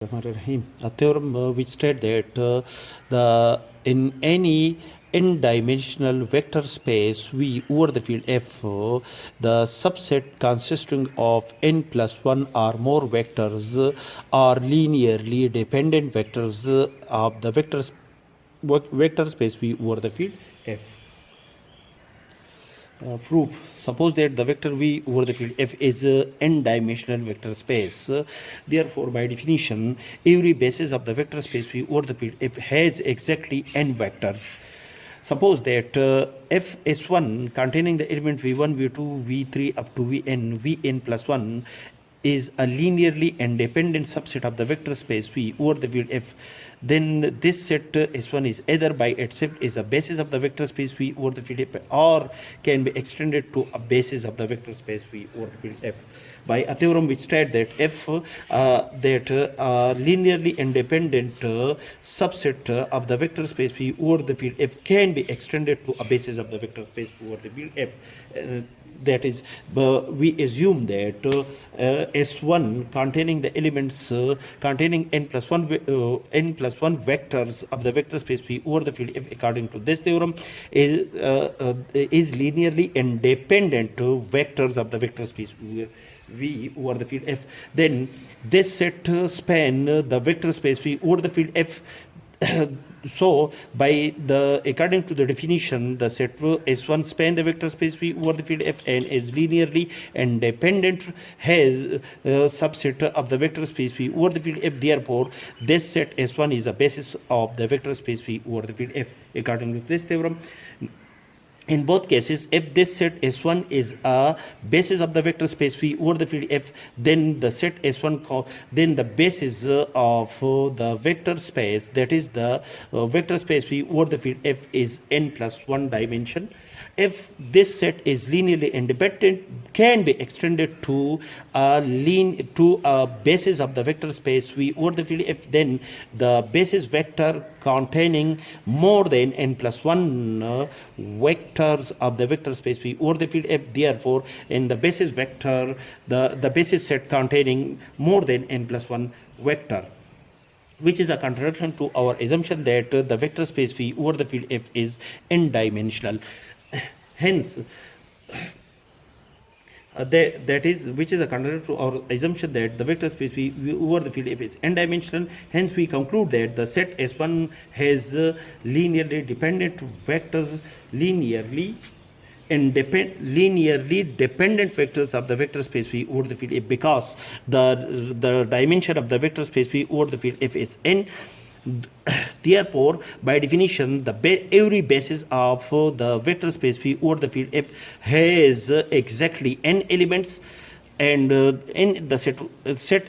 A theorem which states that the in any n-dimensional vector space V over the field F, the subset consisting of n plus 1 or more vectors are linearly dependent vectors of the vector space V over the field F. Proof. Suppose that the vector V over the field F is n-dimensional vector space. Therefore, by definition, every basis of the vector space V over the field F has exactly n vectors. Suppose that F S1 containing the element V1, V2, V3 up to Vn plus 1 is a linearly independent subset of the vector space V over the field F, then this set S1 is either by itself is a basis of the vector space V over the field F or can be extended to a basis of the vector space V over the field F by a theorem which states that F linearly independent subset of the vector space V over the field F can be extended to a basis of the vector space over the field F. That is, we assume that S1 containing the elements containing n plus 1 vectors of the vector space V over the field F according to this theorem is linearly independent vectors of the vector space V over the field F. Then this set span the vector space V over the field F. So, according to the definition, the set S1 span the vector space V over the field F and is linearly independent has subset of the vector space V over the field F. Therefore, this set S1 is a basis of the vector space V over the field F. According to this theorem, in both cases, if this set S1 is a basis of the vector space V over the field F, then the set S1, then the basis of the vector space, that is the vector space V over the field F, is n plus 1 dimension. If this set is linearly independent, can be extended to a basis of the vector space V over the field F, then the basis vector containing more than n plus 1 vectors of the vector space V over the field F. Therefore, in the basis vector, the basis set containing more than n plus 1 vector, which is a contradiction to our assumption that the vector space V over the field F is n-dimensional. Hence, that is, which is a contradiction to our assumption that the vector space V over the field F is n-dimensional. Hence, we conclude that the set S1 has linearly dependent vectors, linearly dependent vectors of the vector space V over the field F, because the dimension of the vector space V over the field F is n. Therefore, by definition, every basis of the vector space V over the field F has exactly n elements, and in the set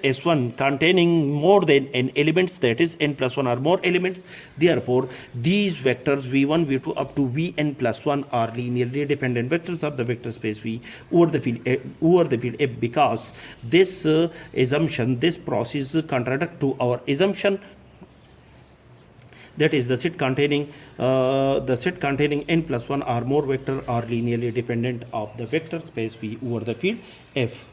S1 containing more than n elements, that is n plus 1 or more elements. Therefore, these vectors V1, V2 up to Vn plus 1 are linearly dependent vectors of the vector space V over the field F, because this assumption, this process contradicts to our assumption, that is the set containing n plus 1 or more vector are linearly dependent of the vector space V over the field F.